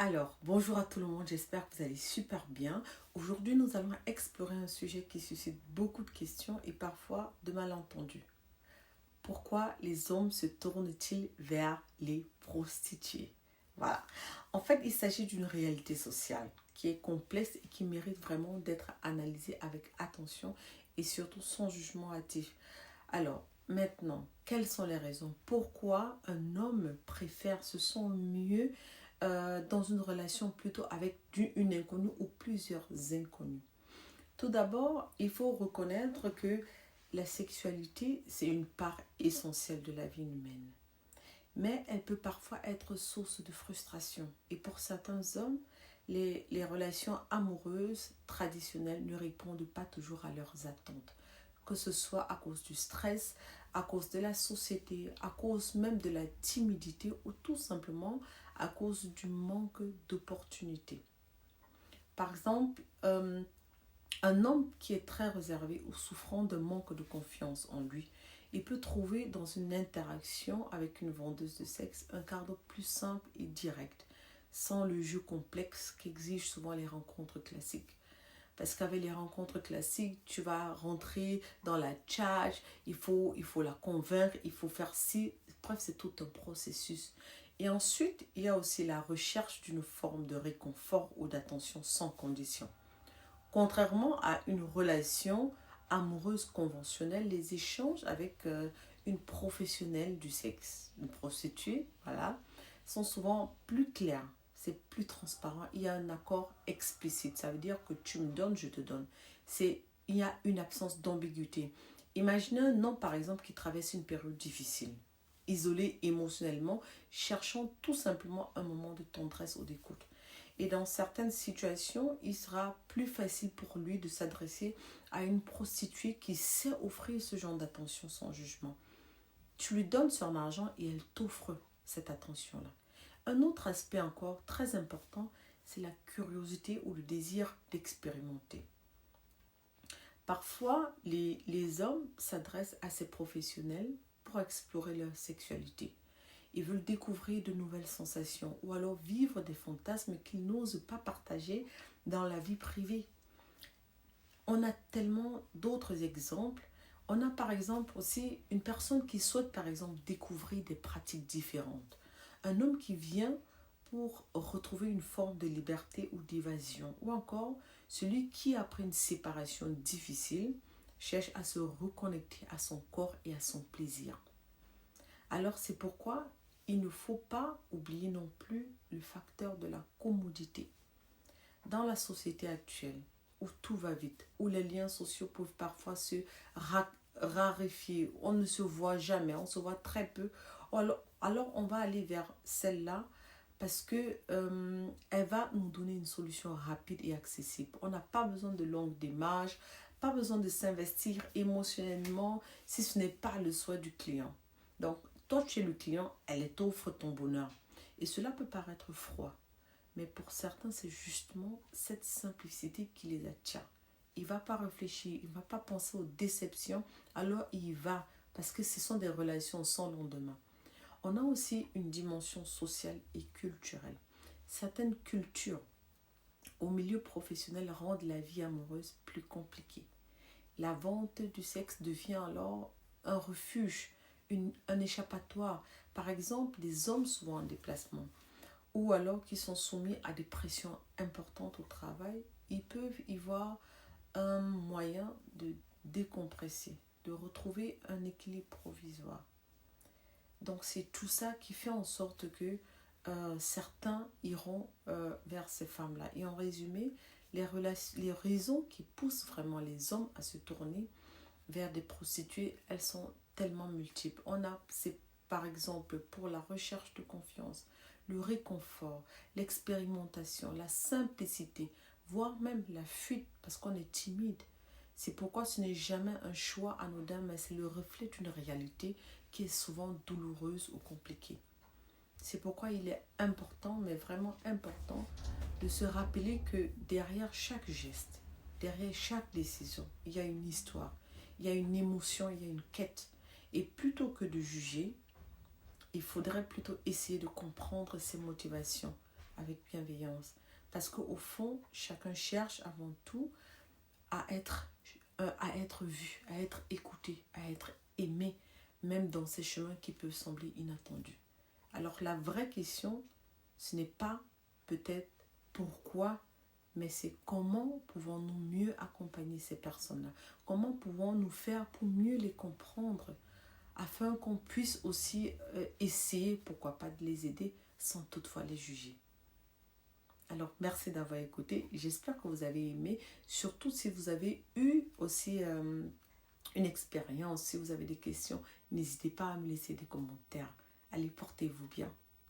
Alors, bonjour à tout le monde, j'espère que vous allez super bien. Aujourd'hui, nous allons explorer un sujet qui suscite beaucoup de questions et parfois de malentendus. Pourquoi les hommes se tournent-ils vers les prostituées? Voilà. En fait, il s'agit d'une réalité sociale qui est complexe et qui mérite vraiment d'être analysée avec attention et surtout sans jugement hâtif. Alors, maintenant, quelles sont les raisons? Pourquoi un homme préfère, se sent mieux dans une relation plutôt avec une inconnue ou plusieurs inconnus? Tout d'abord, il faut reconnaître que la sexualité, c'est une part essentielle de la vie humaine. Mais elle peut parfois être source de frustration. Et pour certains hommes, les relations amoureuses traditionnelles ne répondent pas toujours à leurs attentes, que ce soit à cause du stress, à cause de la société, à cause même de la timidité ou tout simplement à cause du manque d'opportunités. Par exemple, un homme qui est très réservé ou souffrant de manque de confiance en lui, il peut trouver dans une interaction avec une vendeuse de sexe un cadre plus simple et direct, sans le jeu complexe qu'exigent souvent les rencontres classiques. Parce qu'avec les rencontres classiques, tu vas rentrer dans la chat, il faut la convaincre, il faut faire ci. Bref, c'est tout un processus. Et ensuite, il y a aussi la recherche d'une forme de réconfort ou d'attention sans condition. Contrairement à une relation amoureuse conventionnelle, les échanges avec une professionnelle du sexe, une prostituée, voilà, sont souvent plus clairs, c'est plus transparent. Il y a un accord explicite, ça veut dire que tu me donnes, je te donne. Il y a une absence d'ambiguïté. Imaginez un homme, par exemple, qui traverse une période difficile, isolé émotionnellement, cherchant tout simplement un moment de tendresse ou d'écoute. Et dans certaines situations, il sera plus facile pour lui de s'adresser à une prostituée qui sait offrir ce genre d'attention sans jugement. Tu lui donnes son argent et elle t'offre cette attention-là. Un autre aspect encore très important, c'est la curiosité ou le désir d'expérimenter. Parfois, les hommes s'adressent à ces professionnels pour explorer leur sexualité. Ils veulent découvrir de nouvelles sensations ou alors vivre des fantasmes qu'ils n'osent pas partager dans la vie privée. On a tellement d'autres exemples. On a par exemple aussi une personne qui souhaite par exemple découvrir des pratiques différentes. Un homme qui vient pour retrouver une forme de liberté ou d'évasion. Ou encore celui qui, après une séparation difficile, cherche à se reconnecter à son corps et à son plaisir. Alors c'est pourquoi il ne faut pas oublier non plus le facteur de la commodité. Dans la société actuelle, où tout va vite, où les liens sociaux peuvent parfois se raréfier, on ne se voit jamais, on se voit très peu, alors on va aller vers celle-là parce que elle va nous donner une solution rapide et accessible. On n'a pas besoin de longues démarches, pas besoin de s'investir émotionnellement si ce n'est pas le souhait du client. Donc, toi, tu es le client, elle t'offre ton bonheur. Et cela peut paraître froid, mais pour certains, c'est justement cette simplicité qui les attire. Il ne va pas réfléchir, il ne va pas penser aux déceptions, alors il va, parce que ce sont des relations sans lendemain. On a aussi une dimension sociale et culturelle. Certaines cultures au milieu professionnel rendent la vie amoureuse plus compliquée. La vente du sexe devient alors un refuge, un échappatoire. Par exemple, des hommes souvent en déplacement ou alors qui sont soumis à des pressions importantes au travail, ils peuvent y voir un moyen de décompresser, de retrouver un équilibre provisoire. Donc c'est tout ça qui fait en sorte que certains iront vers ces femmes-là. Et en résumé, les raisons qui poussent vraiment les hommes à se tourner vers des prostituées, elles sont tellement multiples. C'est par exemple pour la recherche de confiance, le réconfort, l'expérimentation, la simplicité, voire même la fuite parce qu'on est timide. C'est pourquoi ce n'est jamais un choix anodin, mais c'est le reflet d'une réalité qui est souvent douloureuse ou compliquée. C'est pourquoi il est important, mais vraiment important, de se rappeler que derrière chaque geste, derrière chaque décision, il y a une histoire, il y a une émotion, il y a une quête. Et plutôt que de juger, il faudrait plutôt essayer de comprendre ses motivations avec bienveillance. Parce qu'au fond, chacun cherche avant tout à être vu, à être écouté, à être aimé, même dans ces chemins qui peuvent sembler inattendus. Alors la vraie question, ce n'est pas peut-être pourquoi, mais c'est comment pouvons-nous mieux accompagner ces personnes-là? Comment pouvons-nous faire pour mieux les comprendre afin qu'on puisse aussi essayer, pourquoi pas, de les aider sans toutefois les juger. Alors, merci d'avoir écouté. J'espère que vous avez aimé. Surtout si vous avez eu aussi une expérience, si vous avez des questions, n'hésitez pas à me laisser des commentaires. Allez, portez-vous bien.